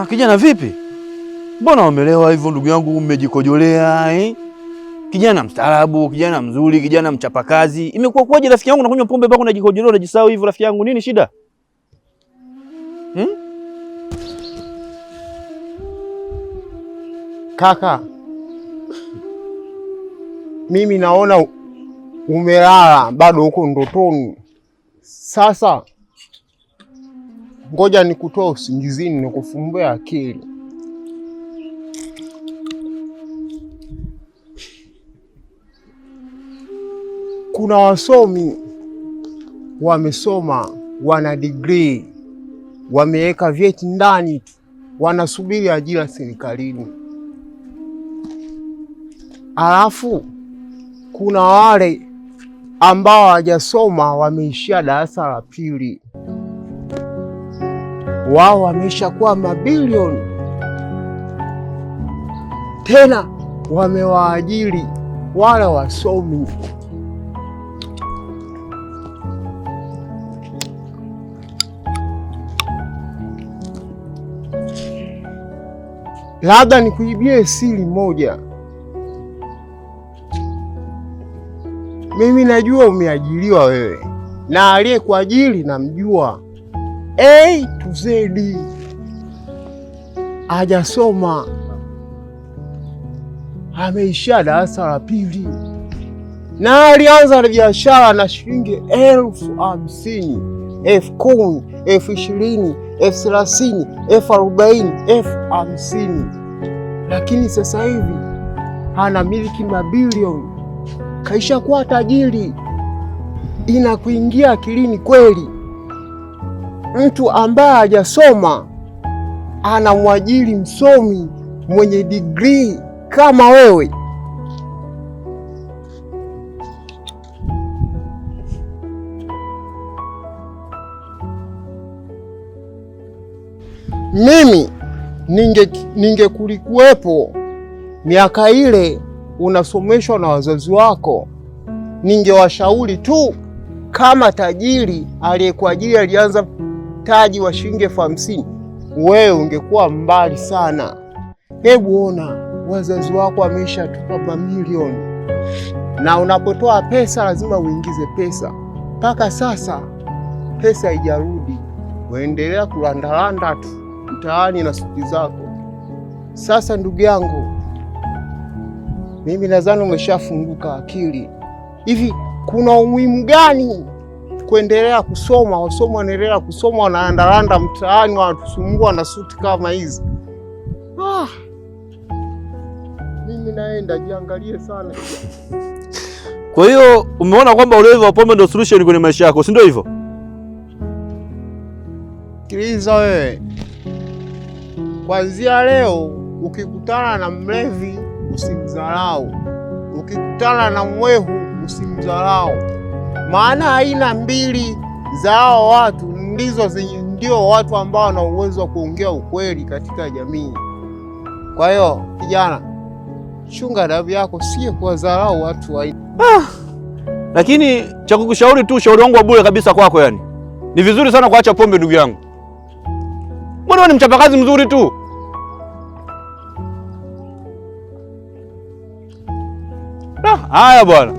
Kijana vipi? Mbona umelewa hivyo ndugu yangu, umejikojolea eh? Kijana mstaarabu, kijana mzuri, kijana mchapakazi. Imekuwa kwaje rafiki yangu unakunywa pombe mpaka unajikojolea unajisahau hivyo rafiki yangu? Nini shida? Kaka, mimi naona umelala bado huko ndotoni. Sasa ngoja nikutoa usingizini nikufumbue akili. Kuna wasomi wamesoma, wana degree, wameweka vyeti ndani tu, wanasubiri ajira serikalini. Alafu kuna wale ambao hawajasoma, wameishia darasa la pili, wao wameshakuwa mabilioni, tena wamewaajiri wale wasomi. Labda nikuibie siri moja. Mimi najua umeajiriwa wewe, na aliyekuajiri namjua. A to Z, hajasoma, ameishia darasa la pili, na alianza biashara na shilingi 50,000, 10,000, 20,000, 30,000, 40,000, 50,000, lakini sasa hivi anamiliki mabilioni, kaisha kuwa tajiri. Inakuingia akilini kweli mtu ambaye hajasoma anamwajiri msomi mwenye degree kama wewe? Mimi ningekulikuwepo miaka ile unasomeshwa na wazazi wako, ningewashauri tu, kama tajiri aliyekuajiri alianza taji wa shilingi 50,000, wewe ungekuwa mbali sana. Hebu ona, wazazi wako wameshatupa mamilioni, na unapotoa pesa lazima uingize pesa. Mpaka sasa pesa haijarudi, uendelea kulandalanda tu mtaani na suti zako. Sasa ndugu yangu, mimi nadhani umeshafunguka akili. Hivi kuna umuhimu gani kuendelea kusoma? Wasomi wanaendelea kusoma, wanaandalanda mtaani, wanatusumbua na suti kama hizi. Mimi naenda, jiangalie sana. Kwa hiyo umeona kwamba ulevi wa pombe ndio solution kwenye maisha yako, si ndio hivyo? Sikiliza wewe, kuanzia leo ukikutana na mlevi usimdharau, ukikutana na mwehu usimdharau, maana aina mbili za hao watu ndio watu ambao wana uwezo wa kuongea ukweli katika jamii. Kwa hiyo kijana, chunga adabu yako, sio kuwadharau watu wa Lakini cha kukushauri tu, ushauri wangu wa bure kabisa kwako, yani ni vizuri sana kuacha pombe ndugu yangu. Mbona ni mchapakazi mzuri tu. Haya bwana.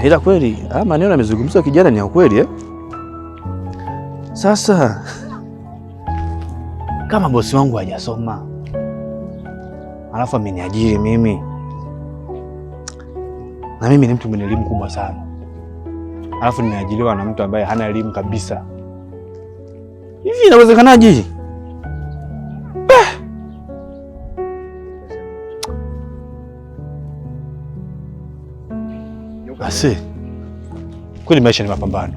Ila kweli maneno yamezungumzwa kijana ni ya kweli eh? Sasa kama bosi wangu hajasoma alafu ameniajiri mimi, na mimi ni mtu mwenye elimu kubwa sana, alafu nimeajiriwa na mtu ambaye hana elimu kabisa, hivi inawezekanaje? Basi kweli maisha ni mapambano.